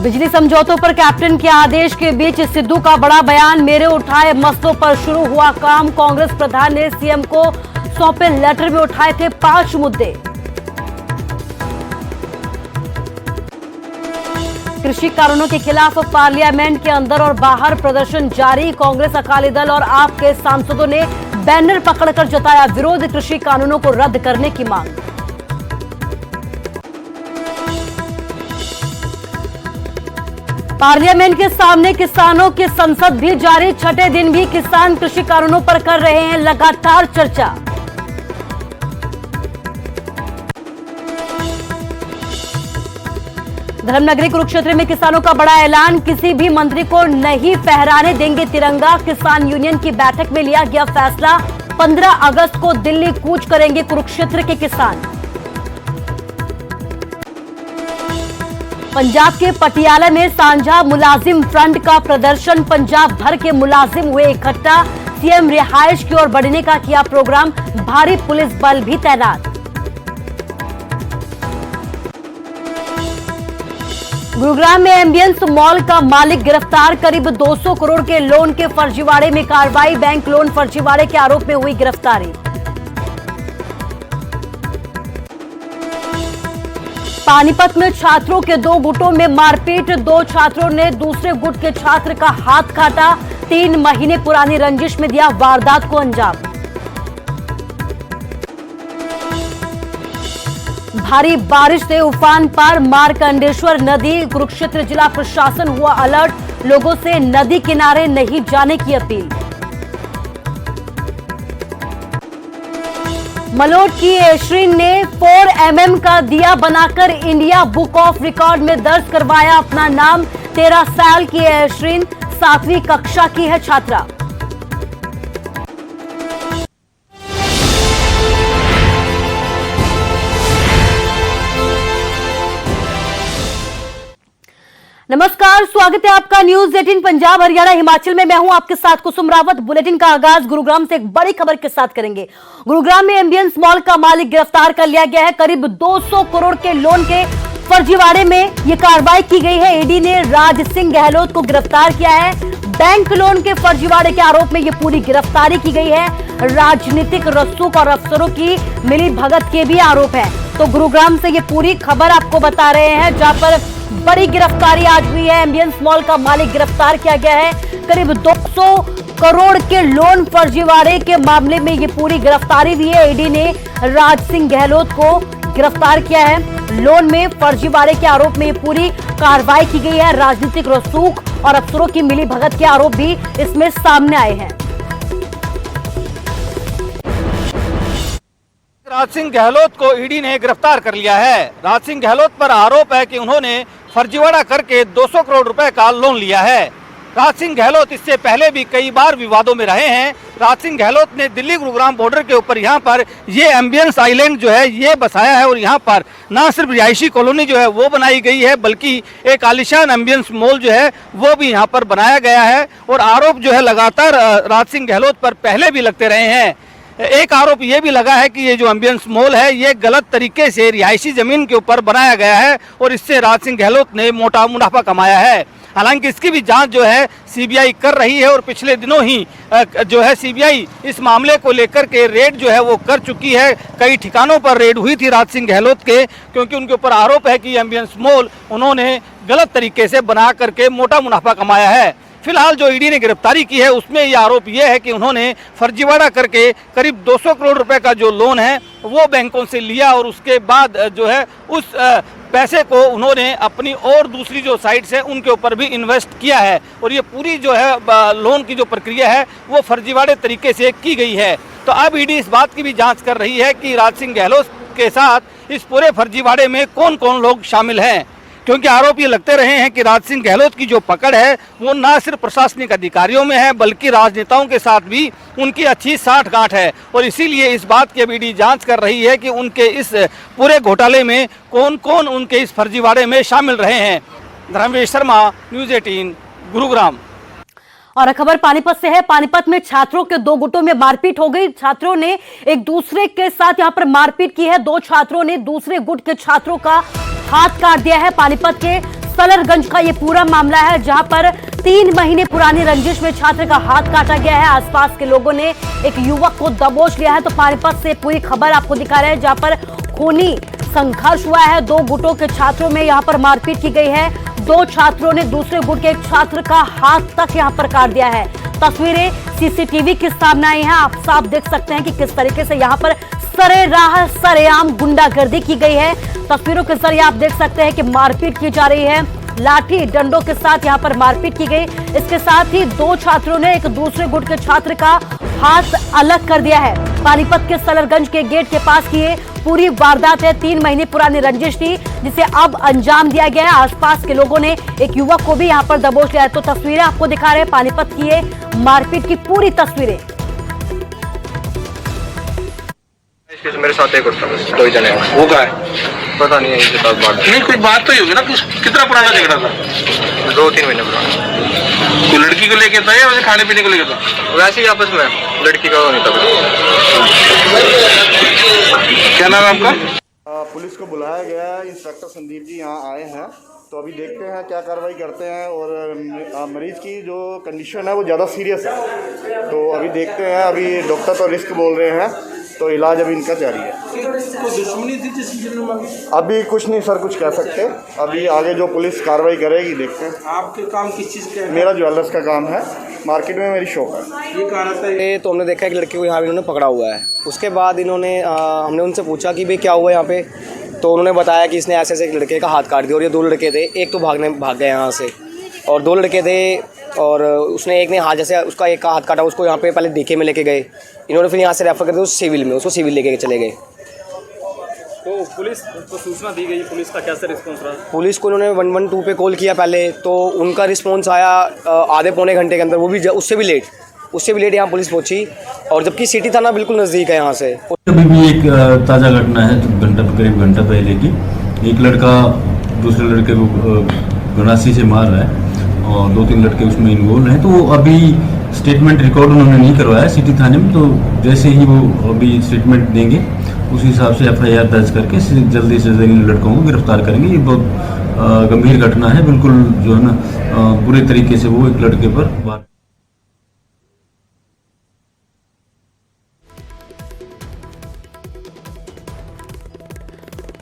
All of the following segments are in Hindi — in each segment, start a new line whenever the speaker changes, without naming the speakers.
बिजली समझौतों पर कैप्टन के आदेश के बीच सिद्धू का बड़ा बयान, मेरे उठाए मसलों पर शुरू हुआ काम। कांग्रेस प्रधान ने सीएम को सौंपे लेटर में उठाए थे 5 मुद्दे। कृषि कानूनों के खिलाफ पार्लियामेंट के अंदर और बाहर प्रदर्शन जारी। कांग्रेस, अकाली दल और आप के सांसदों ने बैनर पकड़कर जताया विरोध, कृषि कानूनों को रद्द करने की मांग। पार्लियामेंट के सामने किसानों की संसद भी जारी। छठे दिन भी किसान कृषि कानूनों पर कर रहे हैं लगातार चर्चा। धर्मनगरी कुरुक्षेत्र में किसानों का बड़ा ऐलान, किसी भी मंत्री को नहीं फहराने देंगे तिरंगा। किसान यूनियन की बैठक में लिया गया फैसला, 15 अगस्त को दिल्ली कूच करेंगे कुरुक्षेत्र के किसान। पंजाब के पटियाला में साझा मुलाजिम फ्रंट का प्रदर्शन, पंजाब भर के मुलाजिम हुए इकट्ठा। सीएम रिहाइश की ओर बढ़ने का किया प्रोग्राम, भारी पुलिस बल भी तैनात। गुरुग्राम में एम्बियंस मॉल का मालिक गिरफ्तार, करीब 200 करोड़ के लोन के फर्जीवाड़े में कार्रवाई। बैंक लोन फर्जीवाड़े के आरोप में हुई गिरफ्तारी। पानीपत में छात्रों के 2 गुटों में मारपीट, 2 छात्रों ने दूसरे गुट के छात्र का हाथ काटा। 3 महीने पुरानी रंजिश में दिया वारदात को अंजाम। भारी बारिश से उफान पर मार्कंडेश्वर नदी, कुरुक्षेत्र जिला प्रशासन हुआ अलर्ट, लोगों से नदी किनारे नहीं जाने की अपील। मलोट की एश्रीन ने 4 mm का दिया बनाकर इंडिया बुक ऑफ रिकॉर्ड में दर्ज करवाया अपना नाम। 13 साल की एश्रीन 7वीं कक्षा की है छात्रा। नमस्कार, स्वागत है आपका न्यूज 18 पंजाब हरियाणा हिमाचल में। मैं हूं आपके साथ कुसुम रावत। बुलेटिन का आगाज गुरुग्राम से एक बड़ी खबर के साथ करेंगे। गुरुग्राम में एम्बियंस मॉल का मालिक गिरफ्तार कर लिया गया है। करीब 200 करोड़ के लोन के फर्जीवाड़े में यह कार्रवाई की गई है। ईडी ने राज सिंह गहलोत को गिरफ्तार किया है। बैंक लोन के फर्जीवाड़े के आरोप में यह पूरी गिरफ्तारी की गई है। राजनीतिक रसूख और अफसरों की मिली भगत के भी आरोप है। तो गुरुग्राम से ये पूरी खबर आपको बता रहे हैं, जहां पर बड़ी गिरफ्तारी आज हुई है। एम्बियंस मॉल का मालिक गिरफ्तार किया गया है। करीब 200 करोड़ के लोन फर्जीवाड़े के मामले में ये पूरी गिरफ्तारी हुई है। ईडी ने राज सिंह गहलोत को गिरफ्तार किया है। लोन में फर्जीवाड़े के आरोप में ये पूरी कार्रवाई की गई है। राजनीतिक रसूख और अफसरों की मिली भगत के आरोप भी इसमें सामने आए हैं।
राज सिंह गहलोत को ईडी ने गिरफ्तार कर लिया है। राज सिंह गहलोत पर आरोप है कि उन्होंने फर्जीवाड़ा करके 200 करोड़ रुपए का लोन लिया है। राज सिंह गहलोत इससे पहले भी कई बार विवादों में रहे हैं। राज सिंह गहलोत ने दिल्ली गुरुग्राम बॉर्डर के ऊपर यहाँ पर ये एम्बियंस आइलैंड जो है ये बसाया है और यहाँ पर ना सिर्फ रिहायशी कॉलोनी जो है वो बनाई गई है, बल्कि एक आलिशान एम्बियंस मॉल जो है वो भी यहाँ पर बनाया गया है। और आरोप जो है लगातार राज सिंह गहलोत पर पहले भी लगते रहे हैं। एक आरोप ये भी लगा है कि ये जो एम्बियंस मॉल है ये गलत तरीके से रिहायशी जमीन के ऊपर बनाया गया है और इससे राज सिंह गहलोत ने मोटा मुनाफा कमाया है। हालांकि इसकी भी जांच जो है सीबीआई कर रही है और पिछले दिनों ही जो है सीबीआई इस मामले को लेकर के रेड जो है वो कर चुकी है। कई ठिकानों पर रेड हुई थी राज सिंह गहलोत के, क्योंकि उनके ऊपर आरोप है कि एम्बियंस मॉल उन्होंने गलत तरीके से बना करके मोटा मुनाफा कमाया है। फिलहाल जो ईडी ने गिरफ्तारी की है उसमें ये आरोप ये है कि उन्होंने फर्जीवाड़ा करके करीब 200 करोड़ रुपए का जो लोन है वो बैंकों से लिया और उसके बाद जो है उस पैसे को उन्होंने अपनी और दूसरी जो साइट्स है उनके ऊपर भी इन्वेस्ट किया है। और ये पूरी जो है लोन की जो प्रक्रिया है वो फर्जीवाड़े तरीके से की गई है। तो अब ईडी इस बात की भी जाँच कर रही है कि राज सिंह गहलोत के साथ इस पूरे फर्जीवाड़े में कौन कौन लोग शामिल हैं, क्योंकि आरोप ये लगते रहे हैं कि राज सिंह गहलोत की जो पकड़ है वो न सिर्फ प्रशासनिक अधिकारियों में है बल्कि राजनेताओं के साथ भी उनकी अच्छी साठगांठ है। और इसीलिए इस बात की ईडी जांच कर रही है कि उनके इस पूरे घोटाले में कौन कौन उनके इस फर्जीवाड़े में शामिल रहे हैं। धर्मेश शर्मा, न्यूज़ 18 गुरुग्राम।
और खबर पानीपत से है। पानीपत में छात्रों के 2 गुटों में मारपीट हो गई। छात्रों ने एक दूसरे के साथ यहां पर मारपीट की है। 2 छात्रों ने दूसरे गुट के छात्रों का हाथ काट दिया है। पानीपत के सलरगंज का ये पूरा मामला है, जहां पर 3 महीने पुरानी रंजिश में छात्र का हाथ काटा गया है। आसपास के लोगों ने एक युवक को दबोच लिया है। तो पानीपत से पूरी खबर आपको दिखा रहे हैं, जहां पर खूनी संघर्ष हुआ है। 2 गुटों के छात्रों में यहां पर मारपीट की गई है। 2 छात्रों ने दूसरे गुट के एक छात्र का हाथ तक यहां पर काट दिया है। तस्वीरें सीसीटीवी के सामने आई हैं। आप साफ देख सकते हैं कि किस तरीके से यहां पर सरेराह सरेआम गुंडागर्दी की गई है। तस्वीरों के जरिए आप देख सकते हैं कि मारपीट की जा रही है। लाठी डंडों के साथ यहां पर मारपीट की गई। इसके साथ ही 2 छात्रों ने एक दूसरे गुट के छात्र का हाथ अलग कर दिया है। पानीपत के सलरगंज के गेट के पास की ये पूरी वारदात है। 3 महीने पुरानी रंजिश थी, जिसे अब अंजाम दिया गया है। आसपास के लोगों ने एक युवक को भी यहां पर दबोच लिया है। तो तस्वीरें आपको दिखा रहे हैं पानीपत की ये मारपीट की पूरी तस्वीरें।
मेरे साथ एक था बस 2 जने
वो का है
पता नहीं है इनके साथ बात
नहीं, कोई बात तो ही होगी ना। कितना पुराना झगड़ा था?
2-3 महीने पुराना।
कोई लड़की को लेके था या वैसे खाने पीने को लेके था?
वैसे ही आपस में लड़की का वो नहीं था कुछ।
क्या नाम है आपका?
पुलिस को बुलाया गया है। इंस्पेक्टर संदीप जी यहाँ आए हैं, तो अभी देखते हैं क्या कार्रवाई करते हैं। और मरीज़ की जो कंडीशन है वो ज़्यादा सीरियस है, तो अभी देखते हैं। अभी डॉक्टर तो रिस्क बोल रहे हैं, तो इलाज अभी इनका जारी है।
दुश्मनी थी जिस
अभी कुछ नहीं सर, कुछ कह सकते। अभी आगे जो पुलिस कार्रवाई करेगी देखते हैं।
आपके काम किस चीज़ का है?
मेरा ज्वेलर्स का काम है, मार्केट में मेरी शॉप है।
ये कहा रहता है
ये तो हमने देखा एक लड़के को यहाँ पे इन्होंने पकड़ा हुआ है। उसके बाद इन्होंने हमने उनसे पूछा कि भाई क्या हुआ यहाँ पे, तो उन्होंने बताया कि इसने ऐसे एक लड़के का हाथ काट दिया। और ये 2 लड़के थे, एक तो भाग गए यहाँ से, और 2 लड़के थे। और उसने एक ने हाथ जैसे उसका एक का हाथ काटा, उसको यहाँ पे पहले डीके में लेके गए। इन्होंने फिर यहाँ से रेफर कर दिया उस सिविल में, उसको सिविल लेके चले गए।
तो पुलिस को सूचना दी गई, पुलिस का कैसे रिस्पॉन्स रहा?
पुलिस को उन्होंने 112 पे कॉल किया पहले, तो उनका रिस्पॉन्स आया आधे पौने घंटे के अंदर, वो भी उससे भी लेट यहाँ पुलिस पहुँची। और जबकि सिटी थाना बिल्कुल नज़दीक है यहाँ से।
अभी भी एक ताज़ा घटना है, करीब घंटा पहले की। एक लड़का दूसरे लड़के को गणासी से मार रहा है और 2-3 लड़के उसमें इन्वॉल्व हैं। तो अभी स्टेटमेंट रिकॉर्ड उन्होंने नहीं करवाया सिटी थाने में, तो जैसे ही वो अभी स्टेटमेंट देंगे उस हिसाब से FIR दर्ज करके जल्दी से जल्दी इन लड़कों को गिरफ्तार करेंगे। ये बहुत गंभीर घटना है, बिल्कुल जो है ना बुरे तरीके से वो एक लड़के पर वार।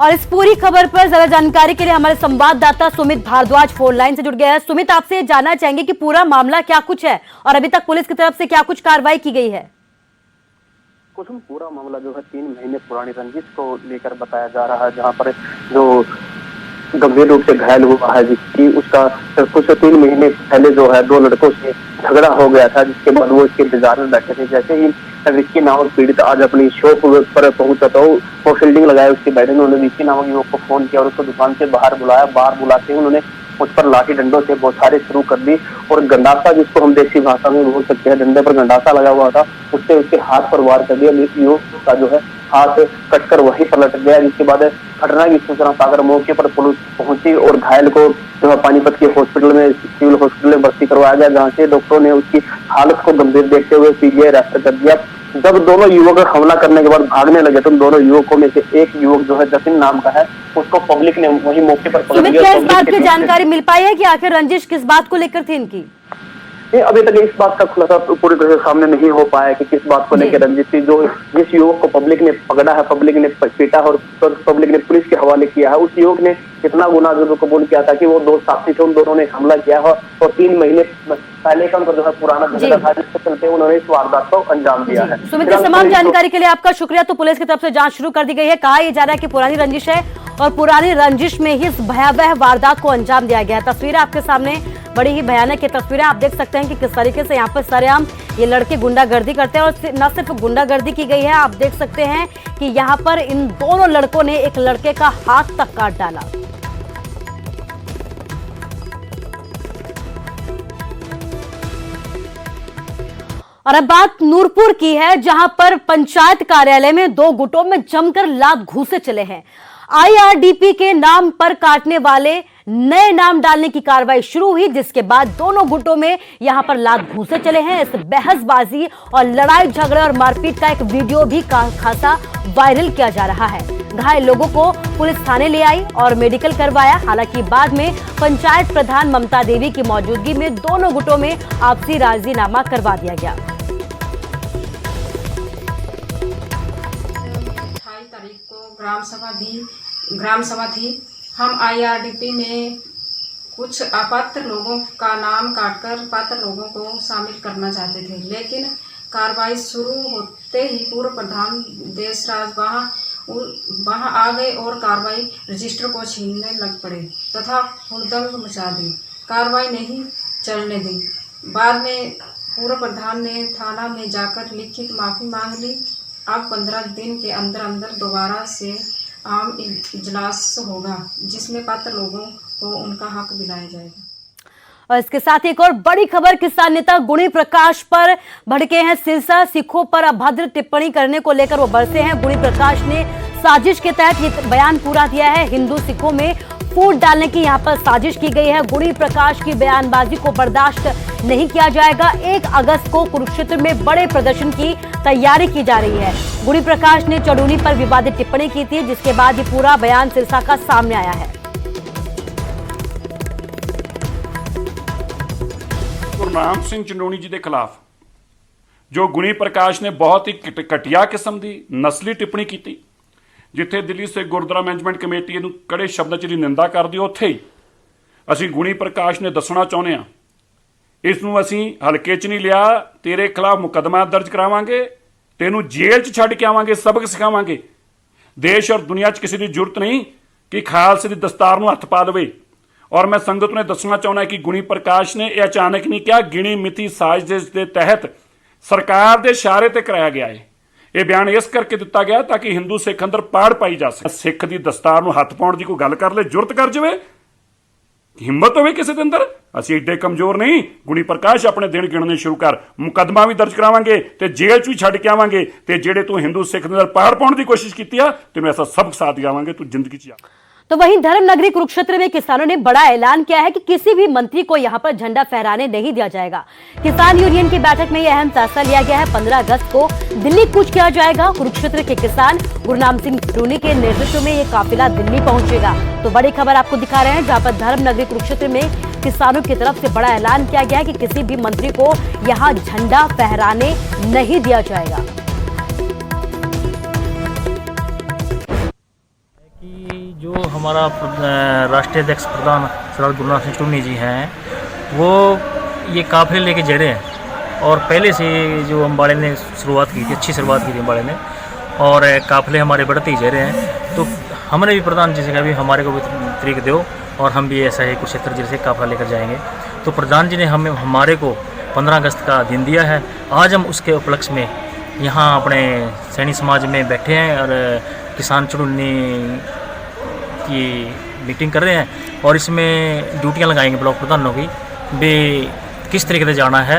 और इस पूरी खबर पर ज्यादा जानकारी के लिए हमारे संवाददाता सुमित भारद्वाज फोन लाइन से जुड़ गए हैं। सुमित, आपसे जानना चाहेंगे कि पूरा मामला क्या कुछ है और अभी तक पुलिस की तरफ से क्या कुछ कार्रवाई की गई है?
कुछ पूरा मामला जो है 3 महीने पुरानी रंजिश को लेकर बताया जा रहा है, जहां पर जो गंभीर रूप से घायल हुआ है, जिसकी उसका कुछ 3 महीने पहले जो है 2 लड़कों से झगड़ा हो गया था, जिसके बाद वो इसके इंतजार में बैठे थे। जैसे ही विक्की नामक पीड़ित आज अपनी शॉप पर पहुंचा तो वो फील्डिंग लगाया उसके बैठे, उन्होंने विक्की नामक युवक को फोन किया और उसको दुकान से बाहर बुलाया। बाहर बुलाते ही उन्होंने उस पर लाठी डंडों से बौछारें शुरू कर दी और गंडासा, जिसको हम देसी भाषा में बोल सकते हैं, डंडे पर गंडासा लगा हुआ था, उससे उसके हाथ पर वार कर दिया। युवक का जो है हाथ कटकर वहीं पर लटक गया। जिसके बाद घटना की सूचना पाकर मौके पर पुलिस पहुंची और घायल को जो है पानीपत के हॉस्पिटल में, सिविल हॉस्पिटल में भर्ती करवाया गया, जहां से डॉक्टरों ने उसकी हालत को गंभीर देखते हुए PGI रेफर कर दिया। जब दोनों युवक हमला करने के बाद भागने लगे तो दोनों युवकों में से एक युवक जो है जतिन नाम का है, उसको पब्लिक ने वही मौके पर पकड़ लिया।
क्या इस बात की जानकारी मिल पाई है कि आखिर रंजिश किस बात को लेकर थी इनकी?
अभी तक इस बात का खुलासा पूरी तरह से सामने नहीं हो पाया कि किस बात को लेकर रंजिश थी। जो जिस युवक को पब्लिक ने पकड़ा है, पब्लिक ने पीटा और पब्लिक ने पुलिस के हवाले किया है, उस युवक ने इतना गुनाह जो कबूल किया था कि वो 2 साथी थे, उन दोनों ने हमला किया है और 3 महीने पहले का उनका जो है पुराना झगड़ा था, जिसके चलते उन्होंने इस वारदात को अंजाम दिया है।
सुमित, तमाम जानकारी के लिए आपका शुक्रिया। तो पुलिस की तरफ से जांच शुरू कर दी गई है। कहा यह जा रहा है कि पुरानी रंजिश है और पुरानी रंजिश में ही इस भयावह वारदात को अंजाम दिया गया है। तस्वीरें आपके सामने, बड़ी ही भयानक ये तस्वीरें आप देख सकते हैं कि किस तरीके से यहाँ पर सरेआम ये लड़के गुंडागर्दी करते हैं। और न सिर्फ गुंडागर्दी की गई है, आप देख सकते हैं कि यहाँ पर इन दोनों लड़कों ने एक लड़के का हाथ तक काट डाला। और अब बात नूरपुर की है, जहां पर पंचायत कार्यालय में 2 गुटों में जमकर लात घूंसे चले हैं। IRDP के नाम पर काटने वाले नए नाम डालने की कार्रवाई शुरू हुई, जिसके बाद दोनों गुटों में यहां पर लात घूंसे चले हैं। इस बहसबाजी और लड़ाई झगड़े और मारपीट का एक वीडियो भी खासा वायरल किया जा रहा है। घायल लोगों को पुलिस थाने ले आई और मेडिकल करवाया। हालांकि बाद में पंचायत प्रधान ममता देवी की मौजूदगी में दोनों गुटों में आपसी राजीनामा करवा दिया गया।
28 तारीख को ग्राम सभा थी। हम IRDP में कुछ अपात्र लोगों का नाम काटकर पात्र लोगों को शामिल करना चाहते थे, लेकिन कार्रवाई शुरू होते ही पूर्व प्रधान देशराज वहां आ गए और कार्रवाई रजिस्टर को छीनने लग पड़े तथा हुड़दंग मचा दी। कार्रवाई नहीं चलने दी। बाद में पूर्व प्रधान ने थाना में जाकर लिखित माफी मांग ली। अब 15 दिन के अंदर अंदर दोबारा से आम इजलास होगा, जिसमें पात्र लोगों को उनका हक दिलाया जाएगा।
और इसके साथ एक और बड़ी खबर, किसान नेता गुणी प्रकाश पर भड़के हैं सिरसा। सिखों पर अभद्र टिप्पणी करने को लेकर वो बरसे हैं। गुणी प्रकाश ने साजिश के तहत ये बयान पूरा दिया है। हिंदू सिखों में फूट डालने की यहां पर साजिश की गई है। गुणी प्रकाश की बयानबाजी को बर्दाश्त नहीं किया जाएगा। 1 अगस्त को कुरुक्षेत्र में बड़े प्रदर्शन की तैयारी की जा रही है। गुणी प्रकाश ने चडूनी पर विवादित टिप्पणी की थी, जिसके बाद ये पूरा बयान सिरसा का सामने आया है।
गुरनाम सिंह चंडोनी जी के खिलाफ जो गुणी प्रकाश ने बहुत ही घटिया किस्म की नस्ली टिप्पणी की, जिथे दिल्ली सिख गुरुद्वारा मैनेजमेंट कमेटी इहनूं कड़े शब्दां 'ਚ निंदा करदी, उत्थे ही असीं गुणी प्रकाश ने दसना चाहुंदे हां, इसनूं असीं हलके 'ਚ नहीं लिया। तेरे खिलाफ मुकदमा दर्ज करावांगे, तेनूं जेल 'ਚ छड्ड के आवांगे, सबक सिखावांगे। देश और दुनिया 'ਚ किसी की जरूरत नहीं कि खालसे की दस्तार नूं हत्थ पा लवे। और मैं संगत ने दसना चाहुंदा कि गुणी प्रकाश ने यह अचानक नहीं कहा, गिणी मिथी साजिश के तहत सरकार के इशारे ते कराया गया है। यह बयान इस करके दिता गया ताकि हिंदू सिख अंदर पाड़ पाई जा सके। सिख की दस्तार नूं हत्थ पाउण दी कोई गल कर ले, जुरत कर जावे, हिम्मत होवे किसी दे अंदर, असीं एडे कमजोर नहीं। गुणी प्रकाश अपने दिन गिणने शुरू कर, मुकदमा भी दर्ज करावांगे ते जेल 'ਚ भी छड्ड के आवांगे, ते जेड़े तू हिंदू सिख दे अंदर पाड़ पाउण दी कोशिश कीती आ, तैनूं ऐसा सबक साथ दिवावांगे, तू जिंदगी 'ਚ आ।
तो वहीं धर्म नगरी कुरुक्षेत्र में किसानों ने बड़ा ऐलान किया है कि किसी भी मंत्री को यहां पर झंडा फहराने नहीं दिया जाएगा। किसान यूनियन की बैठक में यह अहम फैसला लिया गया है। 15 अगस्त को दिल्ली कूच किया जाएगा। कुरुक्षेत्र के किसान गुरनाम सिंह चडूनी के नेतृत्व में यह काफिला दिल्ली पहुंचेगा। तो बड़ी खबर आपको दिखा रहे हैं, जहां पर धर्म नगरी कुरुक्षेत्र में किसानों की तरफ से बड़ा ऐलान किया गया है कि किसी भी मंत्री को यहाँ झंडा फहराने नहीं दिया जाएगा।
जो हमारा राष्ट्रीय अध्यक्ष प्रधान सरदार गुरनाम सिंह चडूनी जी हैं, वो ये काफिले लेके जा रहे हैं। और पहले से जो अम्बाड़े ने शुरुआत की थी, अच्छी शुरुआत की थी अम्बाड़े ने, और काफिले हमारे बढ़ते ही जा रहे हैं। तो हमने भी प्रधान जी से कहा भी हमारे को भी तरीक दो, और हम भी ऐसा ही कुरुक्षेत्र जिले से काफिला लेकर जाएंगे। तो प्रधान जी ने हमारे को 15 अगस्त का दिन दिया है। आज हम उसके उपलक्ष्य में यहाँ अपने सैनी समाज में बैठे हैं और किसान चडूनी की मीटिंग कर रहे हैं, और इसमें ड्यूटियां लगाएंगे ब्लॉक प्रधानों की भी किस तरीके से जाना है।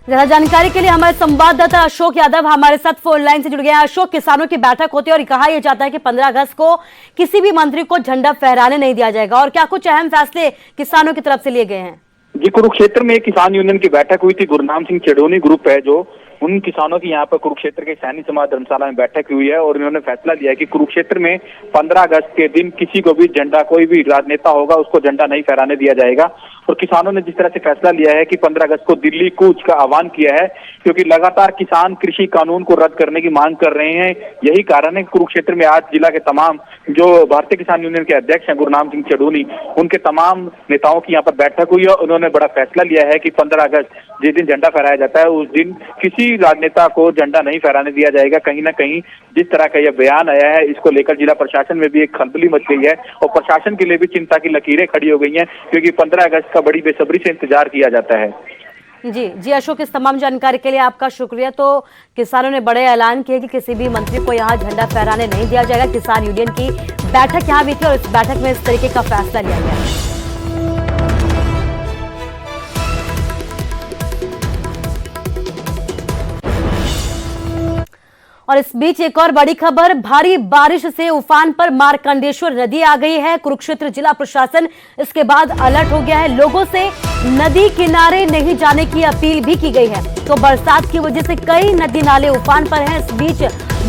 ज्यादा जानकारी के लिए हमारे संवाददाता अशोक यादव हमारे साथ फोन लाइन से जुड़ गए हैं। अशोक, किसानों की बैठक होती है और कहा यह जाता है कि 15 अगस्त को किसी भी मंत्री को झंडा फहराने नहीं दिया जाएगा, और क्या कुछ अहम फैसले किसानों की तरफ से लिए गए हैं?
जी, कुरुक्षेत्र में किसान यूनियन की बैठक हुई थी। गुरनाम सिंह चडूनी ग्रुप है जो उन किसानों की यहाँ पर कुरुक्षेत्र के सैनी समाज धर्मशाला में बैठक हुई है, और उन्होंने फैसला लिया है कि कुरुक्षेत्र में 15 अगस्त के दिन किसी को भी झंडा, कोई भी राजनेता होगा उसको झंडा नहीं फहराने दिया जाएगा। और किसानों ने जिस तरह से फैसला लिया है कि 15 अगस्त को दिल्ली कूच का आह्वान किया है, क्योंकि लगातार किसान कृषि कानून को रद्द करने की मांग कर रहे हैं। यही कारण है कुरुक्षेत्र में आज जिला के तमाम जो भारतीय किसान यूनियन के अध्यक्ष हैं गुरनाम सिंह चडूनी, उनके तमाम नेताओं की यहाँ पर बैठक हुई है। उन्होंने बड़ा फैसला लिया है कि 15 अगस्त जिस दिन झंडा फहराया जाता है, उस दिन किसी राजनेता को झंडा नहीं फहराने दिया जाएगा। कहीं ना कहीं जिस तरह का यह बयान आया है, इसको लेकर जिला प्रशासन में भी एक खलबली मच गई है, और प्रशासन के लिए भी चिंता की लकीरें खड़ी हो गई हैं, क्योंकि 15 अगस्त का बड़ी बेसब्री से इंतजार किया जाता है।
जी अशोक, इस तमाम जानकारी के लिए आपका शुक्रिया। तो किसानों ने बड़े ऐलान किए कि किसी भी मंत्री को यहाँ झंडा फहराने नहीं दिया जाएगा। किसान यूनियन की बैठक यहाँ भी थी और इस बैठक में इस तरीके का फैसला लिया गया। और इस बीच एक और बड़ी खबर, भारी बारिश से उफान पर मार्कंडेश्वर नदी आ गई है। कुरुक्षेत्र जिला प्रशासन इसके बाद अलर्ट हो गया है। लोगों से नदी किनारे नहीं जाने की अपील भी की गई है। तो बरसात की वजह से कई नदी नाले उफान पर हैं। इस बीच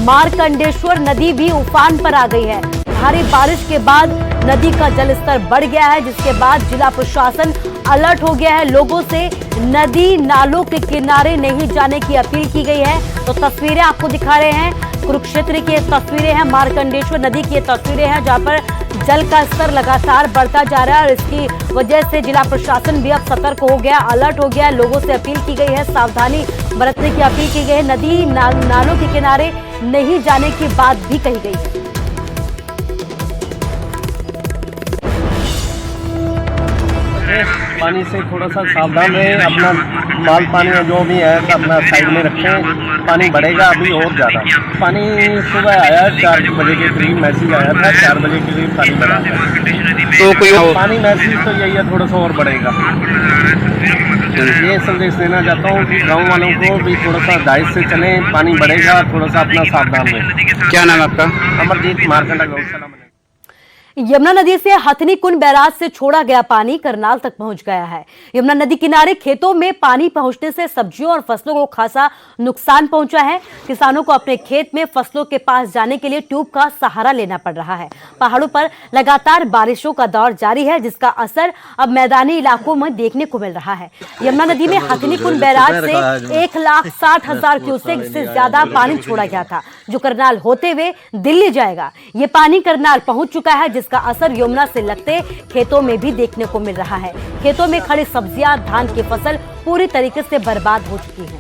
मार्कंडेश्वर नदी भी उफान पर आ गई है। भारी बारिश के बाद नदी का जलस्तर बढ़ गया है, जिसके बाद जिला प्रशासन अलर्ट हो गया है। लोगों से नदी नालों के किनारे नहीं जाने की अपील की गई है। तो तस्वीरें आपको दिखा रहे हैं, कुरुक्षेत्र की तस्वीरें हैं, मार्कंडेश्वर नदी की तस्वीरें हैं, जहां पर जल का स्तर लगातार बढ़ता जा रहा है और इसकी वजह से जिला प्रशासन भी अब सतर्क हो गया, अलर्ट हो गया। लोगों से अपील की गई है, सावधानी बरतने की अपील की गई है। नदी नालों के किनारे नहीं जाने की बात भी कही गई है।
पानी से थोड़ा सा सावधान रहें, अपना माल पानी जो भी है अपना साइड में रखें। पानी बढ़ेगा अभी और ज़्यादा। पानी सुबह आया 4 बजे के करीब मैसेज आया था, 4 बजे के करीब पानी बढ़ा तो कोई पानी मैसेज तो यही है, थोड़ा सा और बढ़ेगा। ये संदेश देना चाहता हूँ कि गाँव वालों को भी थोड़ा सा दायित्व से चलें। पानी बढ़ेगा, थोड़ा सा अपना सावधान रहें।
क्या नाम है आपका?
अमरजीत, मारकंडा गौशाला में।
यमुना नदी से हथनी कुंड बैराज से छोड़ा गया पानी करनाल तक पहुंच गया है। यमुना नदी किनारे खेतों में पानी पहुंचने से सब्जियों और फसलों को खासा नुकसान पहुंचा है। किसानों को अपने खेत में फसलों के पास जाने के लिए ट्यूब का सहारा लेना पड़ रहा है। पहाड़ों पर लगातार बारिशों का दौर जारी है, जिसका असर अब मैदानी इलाकों में देखने को मिल रहा है। यमुना नदी में हथनी कुंड बैराज से 1,60,000 क्यूसेक से ज्यादा पानी छोड़ा गया था, जो करनाल होते हुए दिल्ली जाएगा। ये पानी करनाल पहुंच चुका है, जिसका असर यमुना से लगते खेतों में भी देखने को मिल रहा है। खेतों में खड़ी सब्जियां, धान की फसल पूरी तरीके से बर्बाद हो चुकी है।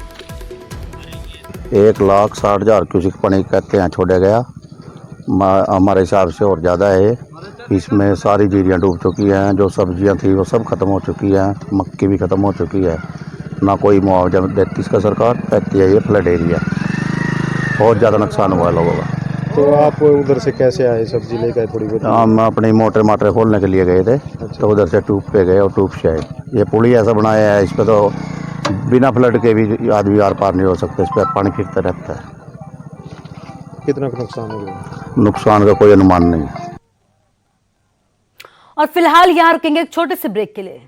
1,60,000 क्यूसेक पानी कहते हैं छोड़ा गया, हमारे हिसाब से और ज़्यादा है। इसमें सारी जीरियाँ डूब चुकी हैं, जो सब्जियां थी वो सब खत्म हो चुकी हैं, मक्की भी खत्म हो चुकी है। ना कोई मुआवजा देती इसका सरकार, कहती है ये फ्लड एरिया। बहुत ज़्यादा नुकसान हुआ लोगों का।
तो आप उधर से कैसे आए सब्जी लेकर? थोड़ी बहुत
हम अपनी मोटर खोलने के लिए गए थे। तो उधर से ट्यूब पे गए और ट्यूब से आए। ये पुली ऐसा बनाया है, इस पर तो बिना फ्लड के भी आदमी आर पार नहीं हो सकते, इस पर पानी फिरता रहता है।
कितना नुकसान हो गया?
नुकसान का कोई अनुमान नहीं।
और फिलहाल यहाँ रुकेंगे एक छोटे से ब्रेक के लिए।